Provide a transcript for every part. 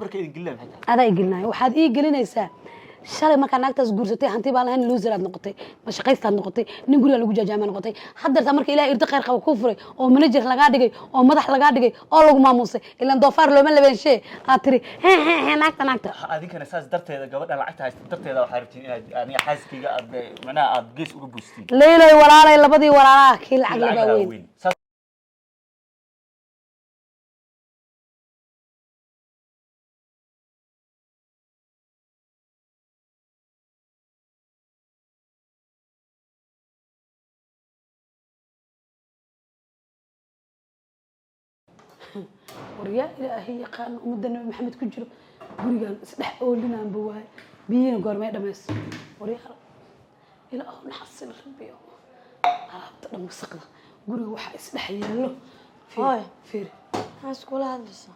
markay gelin ada igelnaa waxaad ii gelinaysaa shalay marka naagtaas guursatay hanti baa lahayn looseraad noqotay ma shaqaystaad noqotay nin guriga lagu jaajaama noqotay hadda marka ilaahay irda khayr qabo ku furay oo manager laga dhigay oo madax laga dhigay oo lagu maamusay ilaan doofaar looma labeenshay aad tiri naagta adinkana saas darteeda gabadha lacagta haysta darteeda waxa rabtiin inaad aniga xaaskiga aad macnaha aad gees uga boostiin leelay walaalay labadii walaalaha kii lacag laga weyn وريا إلهي قان ومدنا محمد كجرو gurigan isdhex oolinaan bawaay biyina goormay dhameys وريا إلى نحصل ربي عرفت أنا مسقطة guriga waxa isdhex yeelo فير هاس كل هذا لسه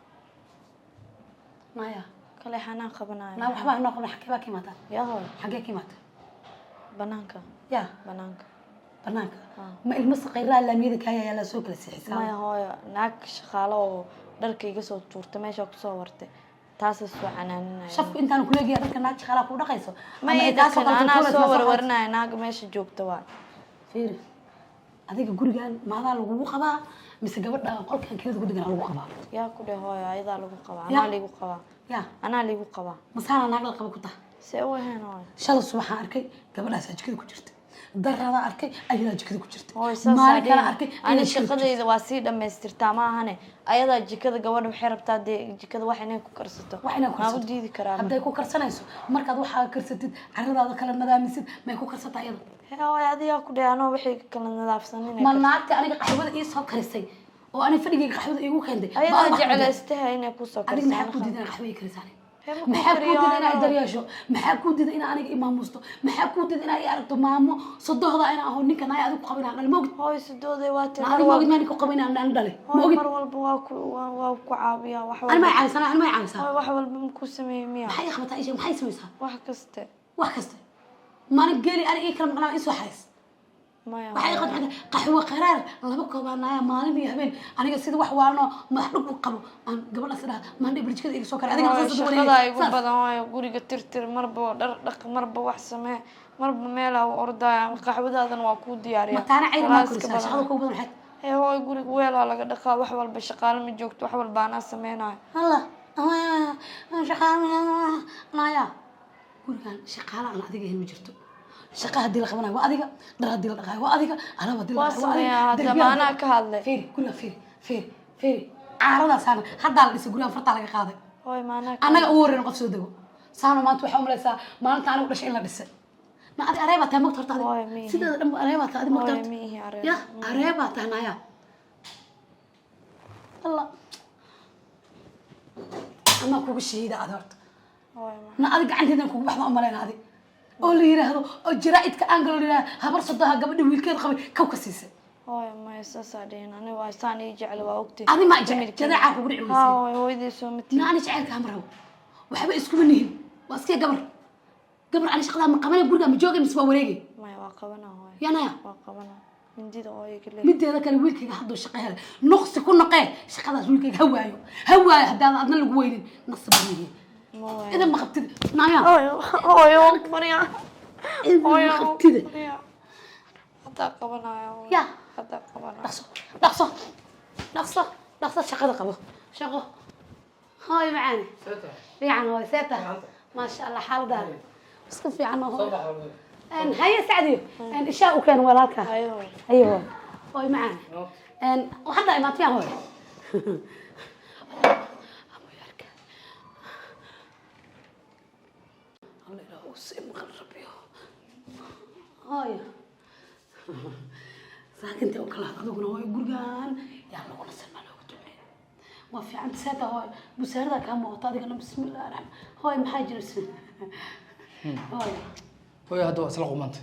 مايا كله حنان قبنا لا وحبا نقول حكي باكي ماتا يا هو حكي ماتا بنانك يا بنانك ما المسق غير لا ميدك هيا يلا سوق لسه ما هو ناك شغاله dharka iga soo tuurtay meesha ku soo wartay taas soo canaanay shafku intaan ku leeyahay dharka naag shaqala ku dhaqayso ma taas ana soo warwarnaa naag meesha joogta waa fiir adiga gurigan maadaa lagu qabaa mise gabadha qolkan keeda ku dhigan lagu qabaa yaa ku dhahay ayada lagu qabaa ana lagu qabaa masaana naag la qaba ku taa see wahan shalay subaxan arkay gabadhaas jikada ku jirta darada arkay ayada jikada ku jirta maalin kale arkay ana shaqadayda waa si dhameystirtaa ma ahane ayada jikada gabadha waxay rabtaa jikada wax inay ku karsato ma u diidi karaa haday ku karsanayso markaad waxa karsatid carradaada kala nadaamisid may ku karsataa ayada hooyo adiga ku dhaano wixii kala nadaafsanina ma naagta aniga qaxwada ii soo karisay oo ani fadhigay qaxwada iigu keentay ayada jecelaystay inay ku soo karsan adiga maxaa ku diidan qaxwada karisay maxaa ku diidan inay daryeesho maxaa ku diidan in aniga imaamusto maxaa ku diidan inay aragto maamo sodohda ina aho ninka naay adigu qabinaa dhalmo hooyo sidooday waa tii mar walba ma ku qabinaa dhan dhale mar walba waa ku caabiya wax walba ma caawisa wax walba ma ku sameeyay miya maxay qabtaa isha maxay sameeysaa wax kaste ما نقولي أنا إيه كلام قناة إيش حريص waxay qadxada qaxwo qaraar laba koobanaya maalin iyo habeen aniga sida wax waano maxdhub u qabo aan gabadha sida maan dhibrijkada iga soo kare adiga soo shaqada igu badan way guriga tirtir marba dhar dhaq marba wax samee marba meel oo ordaya qaxwadaadan waa ku diyaariya mataana cayda ma ku shaqada ku badan xad way guriga weel laga dhaqaa wax walba shaqaale ma joogto wax walba ana sameeynaa allah shaqaale naya gurigan shaqaale aan adiga ma jirto shaqada dil qabanayo waa adiga dhar dil dhaqayo waa adiga alaba dil dhaqayo hada maana ka hadlay fiir kula fiir caarada saana hadda la dhisay guriga farta laga qaaday hooy maana anaga u wareer qof soo dago saana maanta waxa u malaysaa maalinta anigu dhashay in la dhisay ma adi areeba taa magta horta sida dhan areeba taa adi magta ya areeba taa naya allah ama kugu shiida aad horta na adi gacanteedan kugu baxda u malayna adi oo la yiraahdo oo jaraa'idka aan galo ilaa habar sadaha gabadha wiilkeed qabay kaw ka siisay hooy ma isasadeen ani waa saani jecel waa ogtay adi ma jecel jadaaca kugu dhiciyay hooyadii soo mati naani jecel ka maraw waxba isku manihin waa iska gabar ani shaqada ma qabanay guriga ma joogay misba wareegay ma waa qabana hooy yana waa qabana mindida hooyo kale midda kale wiilkayga hadoo shaqo helay noqsi ku noqee shaqadaas wiilkayga hawaayo haddaan adna lagu weynin nasabaniye إذا ما خبتي نايا أوه مريا إذا ما خبتي حتى قبنا يا حتى قبنا نقصة شقة قبو شقة هاي معاني يعني هاي سيتة ما شاء الله حال دار بس كيف يعني هو إن هيا سعدي إن إشاء وكان ولاك أيوه هاي معاني إن وحتى ما فيها هاي هاي ساكنتي وكلا أدوكنا هاي جورجان يا الله ولا سلم على وقتنا ما في عند ساتا هاي مسيرة كم وطادي كنا بسم الله الرحمن هاي محاجر اسمه هاي هذا أصل قمانت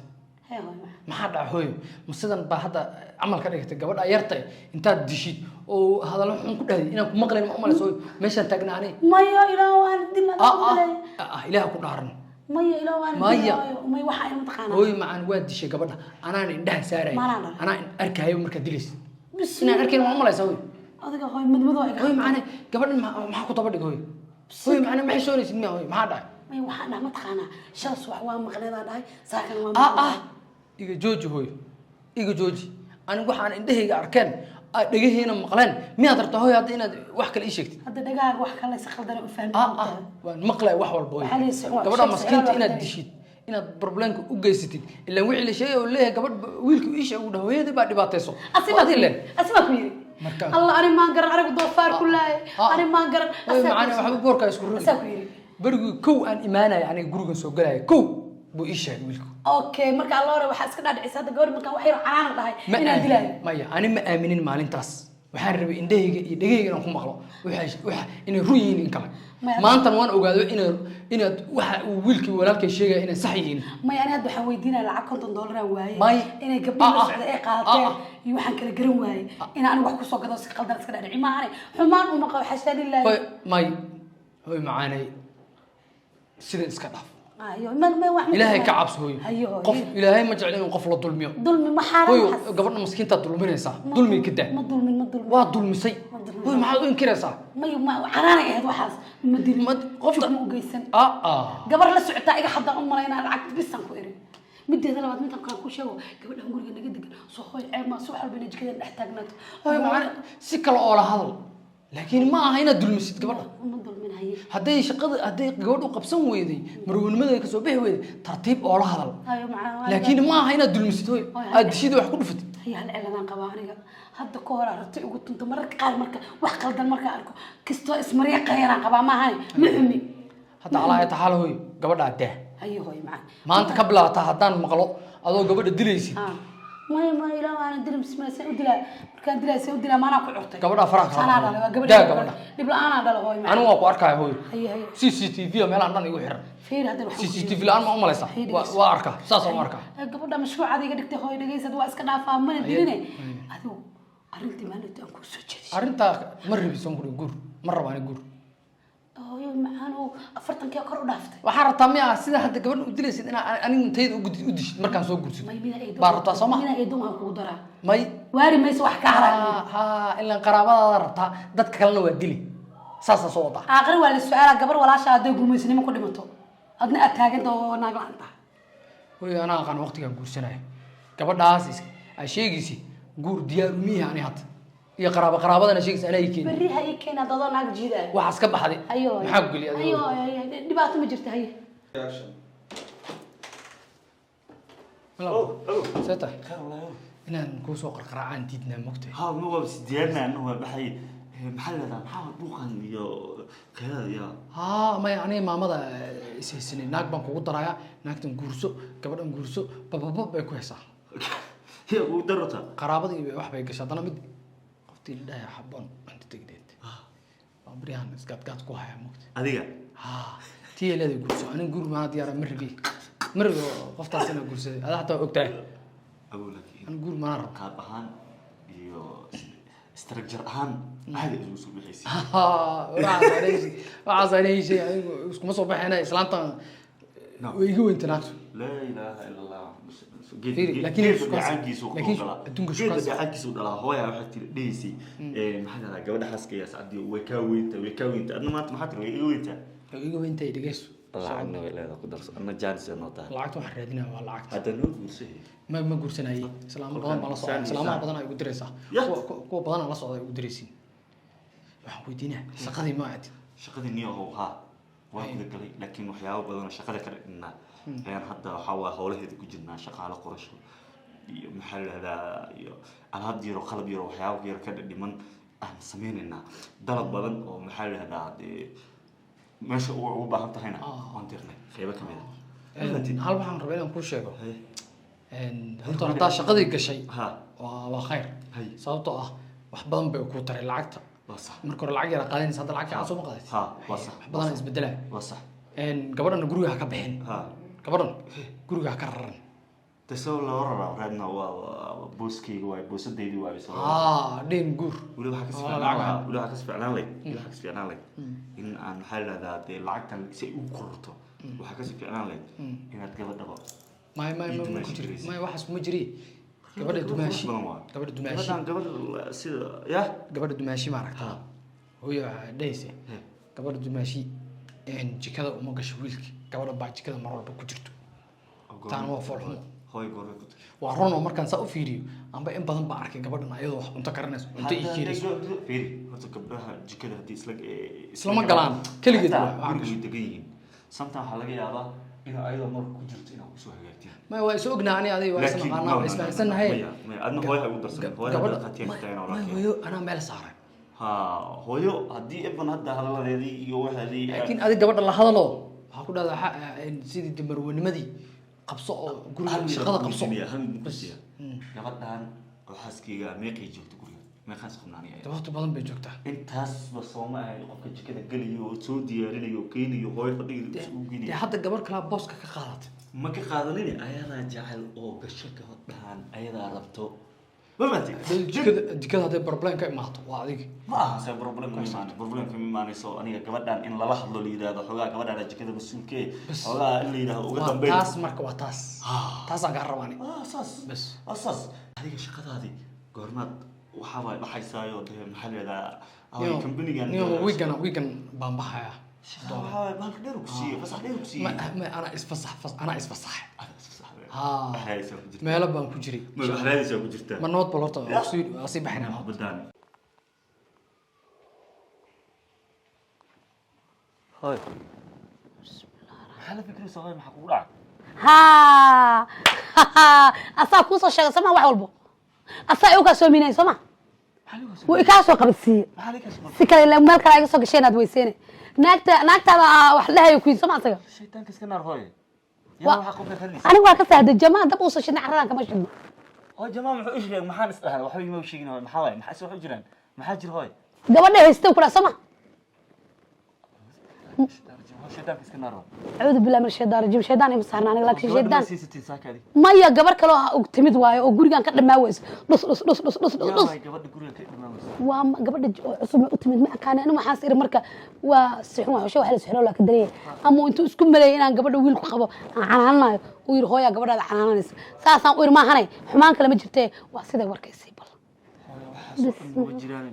هاي ما حدا هاي مسدن بهذا عمل كذا كتجاوب أيرتي أنت دشيت أو هذا لو حن كده إنا مقلن ما أمل سوي ماشي تجنا عليه ما يا إله وان دي ما إله كل هرن مايا إلى وان مايا وحاي متقانا هوي معن وادي شيء قبلها أنا عندها سارة أنا أركها يوم مركز دليس أنا أركها ما عمله يسوي هذا هاي مدمدوا هوي معنا قبل ما حكوا طبعا هوي hooy macna ma xishoonaysid miya hooy maxaa dhacay may waxaan dhahay mataqaanaa shalas wax waa maqneedaan dhahay saakan waa ah maqneed iga jooji hooy iga jooji anigu waxaan indhahayga arkeen dhagaheena maqleen miyaad rabtaa hooy hadda inaad wax kale ii sheegtid hadda dhagaaga wax kale si qaldan u fahmin waan maqlay wax walba hooy Waxaa la isticmaal- gabadha sheeg maskiinta sagaal inaad walba. dishid inaad problemka u geysatid ilaa wixii la sheegay oo leeyahay gabadh wiilka ii sheeg uu dhaho hooyadii baa dhibaatayso asima Waad ileen. ku yiri Marka. Allah ani maan garan anigu doofaar ku laay ani maan garan hooy macana waxba boorka isku ruri asaa ku yiri berigii kow aan imaanaya aniga gurigan soo galaya kow buu ii sheegay wiilku okay marka Allah hore waxa iska dhaadhicisa hadda gabadh marka wax yar canaan dhahay inaan dilaayo maya ani ma aaminin maalintaas waxaan rabay indhahayga iyo dhagahayga inaan ku maqlo waxa inay run yihiin in kale maantan waan ogaado inaad waxa uu wiilkii walaalkay sheegaya inay sax yihiin may ani hadda waxaan weydiinaya lacag $50 aan waaye May. inay gabdhaha la socda ay qaateen iyo waxaan kala garan waaye in aan wax ku soo gado si qaldan iska dhaadhici ma ahane xumaan uma qabo xashaa hooy lillahi may hooy macaanay sida iska dhaaf ayo ma wax ilaahay ka cabso hooy ayo qof ilaahay ma jecel inuu qof la dulmiyo dulmi ma xaaran hooy waxaas. gabadha maskiinta dulminaysaa dulmi ka daa ma dulmin waa dulmisay hooy maxaad u inkiraysaa ma xaraanay ahayd waxaas ma dilin qofta ma u geysan ah gabar la socotaa iga xadan u malaynaa lacag bisan ku irin mideeda labaad midaan kale ku sheego gabadhan guriga naga degan soo hooy ceeb ma soo xalbina jikada dhex taagnaato hooy macana si kale oo la hadal laakiin ma aha inaad dulmisid gabadha ma dulminahay hadday gabadhu qabsan weyday marwanimada ka soo bixi weyday tartiib oo la hadal ayo macaan laakiin ma aha inaad dulmisid hooy aad dishid wax ku dhufatid هي هل إعلان قبا aniga hadda ka hor aragtay ugu tunta mararka qaar marka wax qaldan marka arko kisto ismariya qeyraan qaba ma ahay ma xumi hadda allah taala hooy gabadha daa ayo hooy macaan maanta ka bilaata haddaan maqlo adoo gabadha dilaysid ما إلى أنا درم اسمه سأودلا كان درا سأودلا ما أنا كعرتي gabadha faraha أنا على قبل daa gabadha قبل أنا على هوي anigu waan ku arkaya hooy هي CCTV meelahan dhan igu xiran فير هذا الحكي CCTV laan ma u malaysaa waa arkaa saas oo arkaa قبل مشروع هذا قدك هوي دقيسة دوا إسكنا فاهم من الدنيا هذا أرنتي ما نتي أنكو سجدي arrintaa ma rabisan guri guur ma rabaan guur هوي معانو أفرتن كي أكرر دافتي waxaa rabtaa miya sida hadda gabadha u dilaysid inaa anigu intayda u dishid markaan soo gursid ما يبينا أيدو baa rabtaa soo ma يبينا أيدو ما كودرا may واري ما يسوى حكاها ha ilaan qaraabadaada rabtaa dadka kalena waa dili saasaa soo wadaa آخر ولا السؤال قبل ولا شيء هذا يقول مسني ما كل متو أدنى أتاجد وناقل أنت hooy anaa aqaan waqtigaan guursanaya gabadhaas ay sheegaysi guur diyaar umiyaha ani hadda iyo qaraabadana sheegaysa anaa ii keeni بريها يكين هذا ضل ناقل جيدا waxaas ka baxday أيوه maxaa ku geliya أيوه أيوه دبعت ما جرت هي seeta inaan kuu soo qarqaraacaan diidnaa mogtahay ها مو بس ديالنا انه بحي محل هذا محاول بوقان يو كذا يا haa maya aniga maamada ishaysanay naag baan kugu darayaa naagtan guurso gabadhan guurso bababa bay ku haysaa هي ودرتها qaraabadii wax bay gashay haddana mid qoftii la dhahay xaboon anta tegdeed waa beriyahan isgaadgaad ku haya mogta adiga haa tii leeday guurso aniga guur maana diyaara ma rabi ma rabi qoftaas inaa guursaday adaa xataa ogtahay اقول لك aniga guur maana rabo قاب اهان يو استرجر اهان هذا اسمه بحيسي waxaas anay shay anigu iskuma soo baxayna islaantan way iga weynta naagtu لا اله الا الله فيري، لكن adduunka جيد عاجيسو دلا هويا waxay tiri dheysay maxaa la gabadha xaska yaa sacdi way ka weynta adna maanta maxaa tiri way iga weynta way iga weynta ay dhageyso lacagna way leedahay ku darso ana jaanis ay noo tahay lacagta waxaan raadinaa waa lacagta hadda noo guursay ma guursanayay islaamo badan baa la socda islaamaha badan ay ugu diraysaa kuwa badan la socda ay ugu diraysiin waxaan weydiinaa shaqadii ma aad shaqadii niyo ha waa ku galay laakiin waxyaabo badan oo shaqada ka dhigna ayaan hadda waxa waa hawlaheeda ku jirnaa shaqaale qorasho iyo maxaa la yiraahdaa iyo alaab yaro qalab yaro waxyaabo yaro ka dhiman aan sameynaa dalab badan oo maxaa la yiraahdaa meesha ugu baahan tahayna waan dirnay qaybo kamid ah hal waxaan rabaa inaan kuu sheego horta haddaa shaqadii gashay ha waa khayr sababtoo ah wax badan bay ku taray lacagta صح marka hore lacag yar qaadanaysa hadda lacag soo ma qaadaysay ها وصح wax badan isbedelay وصح gabadhan guriga ha ka bixin ها gabadhan guriga ha ka raran تسوي له ورا رادنا وبوسكي وبوسديدي وبيسوي dhin guur ولا حكس فعلا ولا حكس فعلا لك ولا حكس فعلا لك إن عن حال هذا العقد شيء وكرته وحكس فعلا لك إن تقبل دبا ما كجري ما waxas ma jiri gabadha dumaashi gabadha dumaashi قبل سيد يا gabadha dumaashi ma aragtaa hooyo dhayse gabadha dumaashi jikada uma gasho wiilki gabadha baa jikada mar walba ku jirto taan waa foolxumo hooy goorma ku waa run oo markaan saa u fiiriyo amba in badan baa arkay gabadhan ayadoo wax cunto karinayso cunto ii keenayso fiiri horta gabdhaha jikada haddii islama galaan keligeed waa degan yihiin sometimes waxaa laga yaabaa inuu ayadoo mar ku jirto inaa kusoo hagaagtiin ma waa is ognaa ani adiga waa isla qaanaa waa isfahansanahay adna hooyaha ugu darsan hooyada qatiyaantayn oo laakiin hooyo anaa meel saaran ha hooyo haddii ibn hadda hadaladeedii iyo waxaadii laakiin adiga gabadha la hadalo waxaa ku dhahdaa sidii damarwanimadii qabso oo guriga shaqada qabso gabadhan oo xaaskeyga meeqay joogto guriga meeqaas qabnaaniya waqti badan bay joogtaa intaasba sooma ahayn qofka jikada geliyo oo soo diyaarinayo oo keenayo hooyo fadhiga isugu geliyo hadda gabar kalaa booska ka qaadatay ma ka qaadanin ayadaa jecel oo gasho gabadhan ayadaa rabto mafahanti jikada hadday problem ka imaato waa adiga ma aha se problem ka imaanayso aniga gabadhan in lala hadlo la yidhaahdo xoogaa gabadhan jikada mas-uulkee xoogaa in la yidhaahdo uga dambeyn taas marka waa taasaan kaa rabaani saas bas saas adiga shaqadaadii goormaad waxaa waay dhaxaysaayo dee maxaa leedaha companigan wigan baan baxaya baalka dheer ku siiye fasax dheer ku siiye anaa isfasax meelo baan ku jiray ku jirtaa ma nabad bal horta waa sii baxinaa badaan هاي بسم الله حالة فكرة صغير ما حقول لك ها أصلا كوسا شغل سما واحد والبو أصلا يوكا سوميني سما وإكاسو قبسي سكر إلا مالك لا يقصو قشينا دويسيني ناكتا وحلها يكوين سما سيو الشيطان كسكنا رهاي يا روح حقوق خليس أنا واقف هذا الجماعة دبوس شنا عرنا كما شنو هاي الجماعة محوش لك محان استهل وحبي ما وشينا محاوي محاسو حجران محاجر هاي قبلنا هيستو كلا سما الشيطان كسكنا رهاي أعوذ بالله من الشيطان الرجيم شيطان يمسحنا أنا لكن شيطان سيستين ساكادي ما يا قبر كلو تمد واي أو قريان كده ما ويس لص يا هاي قبر قريان كده ما ويس وام قبر عصب تمد ما كان أنا ما حاسير مركا وسحوا وشو حلو سحروا لك دري أما أنتوا اسكم ملايين عن قبر ويل خبوا عنا ويرهوا يا قبر هذا عنانس ساسا وير ما هني حمان كلام جبته واسيده وركيسي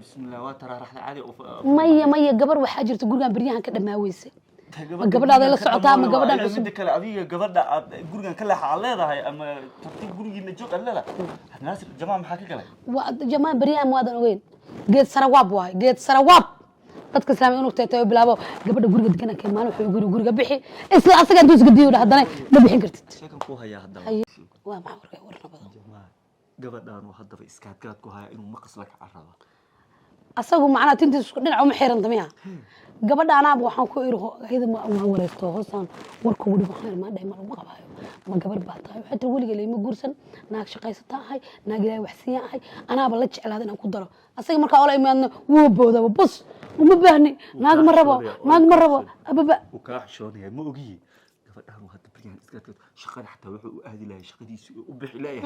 بسم الله وترى راح عادي مية قبر وحاجرت قريان بريان كده ما ويس قبل هذا لا سعتها ما قبل هذا عصب كلا أبي قبل قريان كلا حالله هاي أما ترتيب قريان نجوك لا الناس جماعة محاكي كلا وجماعة بريان ما هذا وين جيت سرواب واي جيت سرواب dadka islaamay inuu teetayo bilaabo gabadha guriga degan ka maal wuxuu guriga bixi isla asaga intuu isga diido hadana ma bixin kartid sheekan ku haya hadda waa maxaa warka badan gabadhan oo hadaba iskaadkaad ku haya inuu maqas la ka caraba asagu macna tintiis isku dhinac uma xiran damiya gabadha anaaba waxaan ku iri ayada ma wareegto hoosaan warku wadi waxaan ma dhay ma lagu qabayo ma gabar baa tahay waxa tir waliga leeyma guursan naag shaqaysatahay naag ilaahay wax siiyahay anaaba la jeclaad inaan ku daro asaga marka oo la imaadna wuu boodaba bus uma baahni naag ma rabo ababa u ka xishoonaya ma ogiye gabadhan oo hadda bariyan iskaadka shaqada xataa wuxuu u aadi lahayd shaqadiisu u bixi lahayd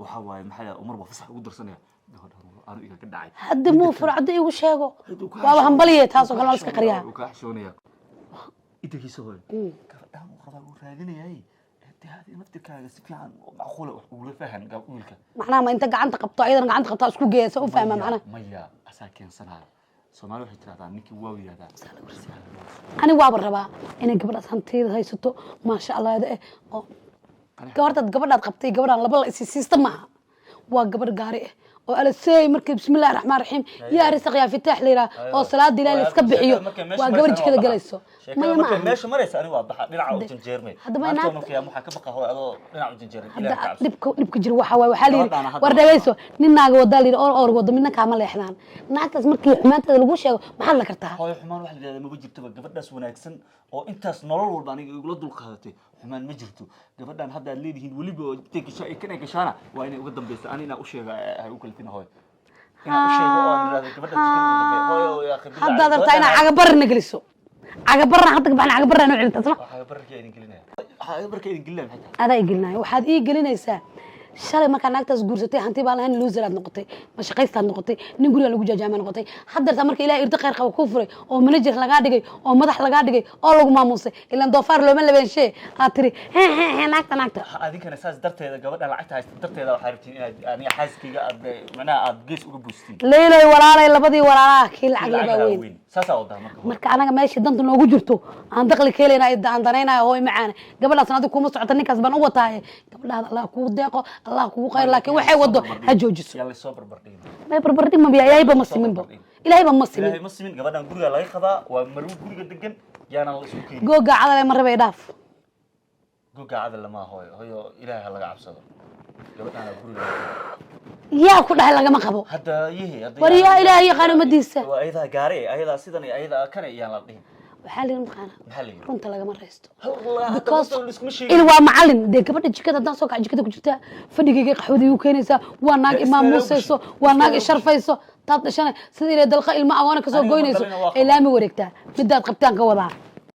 waxa waaye maxay umar ba fasax ugu darsanaya gabadhan aanu iga ka dhacay hadda muu furcada igu sheego waa hambaliye taas oo kale la iska qariyaa u ka xishoonaya idagiisa hooy gabadhan oo qaba uu raadinayay هذه نفتكها سفيان معقولة ولا فهم قولك معناها ما أنت قعدت قبطة أيضا قعدت قبطة اسكو جيس أو فاهمة معناها ميا أساكن سنة سومالو حتى نيكي واوي هذا أنا وابر ربا أنا قبل أسانتير هاي ستو ما شاء الله هذا قبل قبطي قبل لبلا سيستم معها وقبل قارئ وقال سي مركب بسم الله الرحمن الرحيم يا رزق يا فتاح ليرا او صلاه دي لا اسك بخيو وقبل جكده غليسو ما ماشي مريس انا واضح دينعه او جنجيرمي انتو markii ma ka baqa hooy adoo dhinac u jinjeerin ilaa ka dibka jir waxa waxa liir war dhageyso nin naaga wada liir oo wada midna kaama leexdaan naagtaas markii xumaantada lagu sheego maxaa la kartaa hooy xumaan wax la yiraahdo ma jirto gabadhaas wanaagsan oo intaas nolol walba aniga igula dul qaadatay xumaan ma jirto gabadhan hadda aad leedihiin waliba oo teekisha ay kana gashaana waa inay uga dambaysaa anina u sheega ay u kalfina hooy hadda dartaa inaa cagabar nageliso cagabarna hadda baxna cagabarna noo celinta sama cagabarka idin gelinaya cagabarka idin gelinaya adaa gelinaya waxaad ii gelinaysaa shalay markaa naagtaas guursatay hanti baa lahayn looseraad noqotay ma shaqaystaad noqotay nin guriga lagu jaajaama noqotay haddeerta marka ilaahay irda khayr qaba kuu furay oo manager lagaa dhigay oo madax lagaa dhigay oo lagu maamusay ilaan doofaar looma labeenshe aad tiri naagta adinkana saas darteeda gabadha lacagta haysta darteeda waxaa rabtiin inaad aniga xaaskayga aad macnaha aad gees uga buustiin leylay walaalay labadii walaalaha kii lacag labaa weyn saasaa wadaa marka anaga meeshii danta noogu jirto aan dakhli ka helayna aan danaynayo hooy macaana gabadhaasna adiga kuma socota ninkaas baan u wataaye gabadhaada allah kugu deeqo allah kugu khayr laakiin waxay wado ha joojiso yaa la soo barbardhigin may barbardhig ma biya ilaahayba ma siminba ilaahayba ma simin ilaahay ma simin gabadhan guriga laga qadaa waa marwo guriga degan yaana la isku keenin googa cadale ma rabay dhaaf googa cadal lama hooyo ilaahay ha laga cabsado gabadhan guriga yaa ku dhahay lagama qabo hadda yihi war yaa ilaahay yaqaan umadiisa waa ayada gaare ayada sidan ayada kana iyaan la dhihin waxaa la maqaana maxaa la yiri runta lagama reysto because il waa macallin de gabadha jikada haddaan soo kaca jikada ku jirtaa fadhigayga qaxwada igu keenaysaa waa naag imaam muusayso waa naag isharfayso taad dhashana sida ilaa dalqa ilma agoona kasoo goynayso ee laami wareegtaa midaad qabtaan ka wadaa